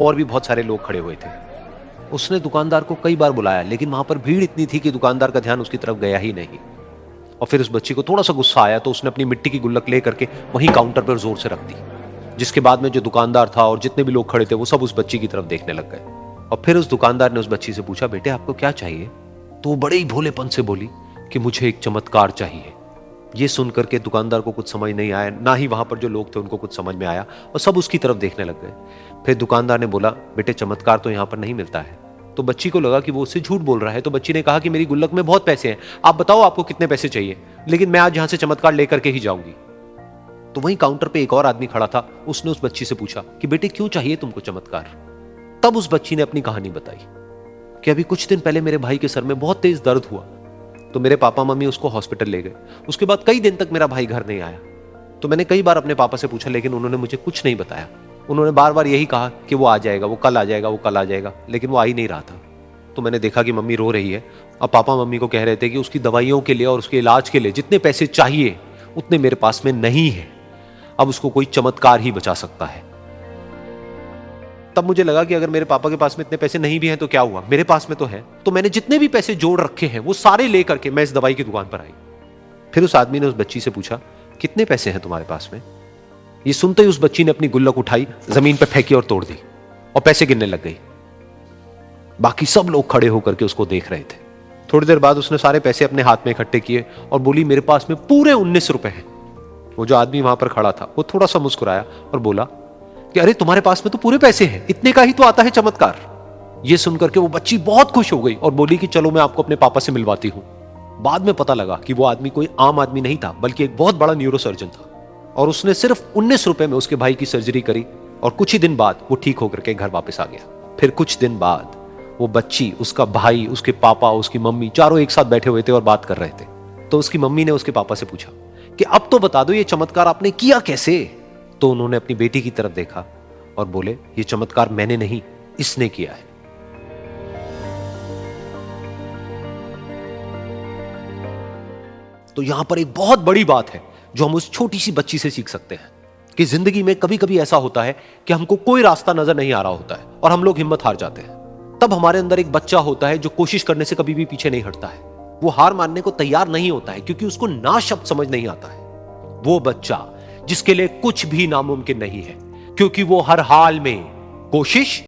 और भी बहुत सारे लोग खड़े हुए थे। उसने दुकानदार को कई बार बुलाया, लेकिन वहां पर भीड़ इतनी थी कि दुकानदार का ध्यान उसकी तरफ गया ही नहीं। और फिर उस बच्ची को थोड़ा सा गुस्सा आया तो उसने अपनी मिट्टी की गुल्लक ले करके वहीं काउंटर पर जोर से रख दी, जिसके बाद में जो दुकानदार था और जितने भी लोग खड़े थे वो सब उस बच्ची की तरफ देखने लग गए। और फिर उस दुकानदार ने उस बच्ची से पूछा, बेटे आपको क्या चाहिए? तो वो बड़े ही भोलेपन से बोली कि मुझे एक चमत्कार चाहिए। ये सुनकर के दुकानदार को कुछ समझ नहीं आया, ना ही वहां पर जो लोग थे उनको कुछ समझ में आया, और सब उसकी तरफ देखने लग गए। फिर दुकानदार ने बोला, बेटे चमत्कार तो यहां पर नहीं मिलता है। तो बच्ची को लगा कि वो उससे झूठ बोल रहा है, तो बच्ची ने कहा कि मेरी गुल्लक में बहुत पैसे हैं, आप बताओ आपको कितने पैसे चाहिए, लेकिन मैं आज यहां से चमत्कार लेकर के ही जाऊंगी। तो वहीं काउंटर पे एक और आदमी खड़ा था, उसने उस बच्ची से पूछा कि बेटे क्यों चाहिए तुमको चमत्कार? तब उस बच्ची ने अपनी कहानी बताई कि अभी कुछ दिन पहले मेरे भाई के सर में बहुत तेज दर्द हुआ, तो मेरे पापा मम्मी उसको हॉस्पिटल ले गए। उसके बाद कई दिन तक मेरा भाई घर नहीं आया। तो मैंने कई बार अपने पापा से पूछा, लेकिन उन्होंने मुझे कुछ नहीं बताया। उन्होंने बार बार यही कहा कि वो आ जाएगा, वो कल आ जाएगा, वो कल आ जाएगा, लेकिन वो आ ही नहीं रहा था। तो मैंने देखा कि मम्मी रो रही है, और पापा मम्मी को कह रहे थे कि उसकी दवाइयों के लिए और उसके इलाज के लिए जितने पैसे चाहिए उतने मेरे पास में नहीं है, अब उसको कोई चमत्कार ही बचा सकता है। तब मुझे लगा कि अगर मेरे पापा के पास में इतने पैसे नहीं भी हैं तो क्या हुआ, मेरे पास में तो है। तो मैंने जितने भी पैसे जोड़ रखे हैं वो सारे लेकर के मैं इस दवाई की दुकान पर आई। फिर उस आदमी ने उस बच्ची से पूछा, कितने पैसे हैं तुम्हारे पास में? ये सुनते ही उस बच्ची ने अपनी गुल्लक उठाई, जमीन पर फेंकी और तोड़ दी, और पैसे गिनने लग गई। बाकी सब लोग खड़े होकर के उसको देख रहे थे। थोड़ी देर बाद उसने सारे पैसे अपने हाथ में इकट्ठे किए और बोली, मेरे पास में पूरे 19 रुपए हैं। वो जो आदमी वहां पर खड़ा था वो थोड़ा सा मुस्कुराया और बोला कि अरे तुम्हारे पास में तो पूरे पैसे हैं, इतने का ही तो आता है चमत्कार। ये सुनकर के वो बच्ची बहुत खुश हो गई और बोली कि चलो मैं आपको अपने पापा से मिलवाती हूं। बाद में पता लगा कि वो आदमी कोई आम आदमी नहीं था, बल्कि एक बहुत बड़ा न्यूरोसर्जन था, और उसने सिर्फ 19 रुपए में उसके भाई की सर्जरी करी, और कुछ ही दिन बाद वो ठीक होकर के घर वापस आ गया। फिर कुछ दिन बाद वो बच्ची, उसका भाई, उसके पापा, उसकी मम्मी, चारों एक साथ बैठे हुए थे और बात कर रहे थे। तो उसकी मम्मी ने उसके पापा से पूछा कि अब तो बता दो ये चमत्कार आपने किया कैसे? तो उन्होंने अपनी बेटी की तरफ देखा और बोले, ये चमत्कार मैंने नहीं, इसने किया है। तो यहां पर एक बहुत बड़ी बात है जो हम उस छोटी सी बच्ची से सीख सकते हैं कि जिंदगी में कभी कभी ऐसा होता है कि हमको कोई रास्ता नजर नहीं आ रहा होता है और हम लोग हिम्मत हार जाते हैं। तब हमारे अंदर एक बच्चा होता है जो कोशिश करने से कभी भी पीछे नहीं हटता है। वो हार मानने को तैयार नहीं होता है क्योंकि उसको ना शब्द समझ नहीं आता है। वो बच्चा जिसके लिए कुछ भी नामुमकिन नहीं है, क्योंकि वो हर हाल में कोशिश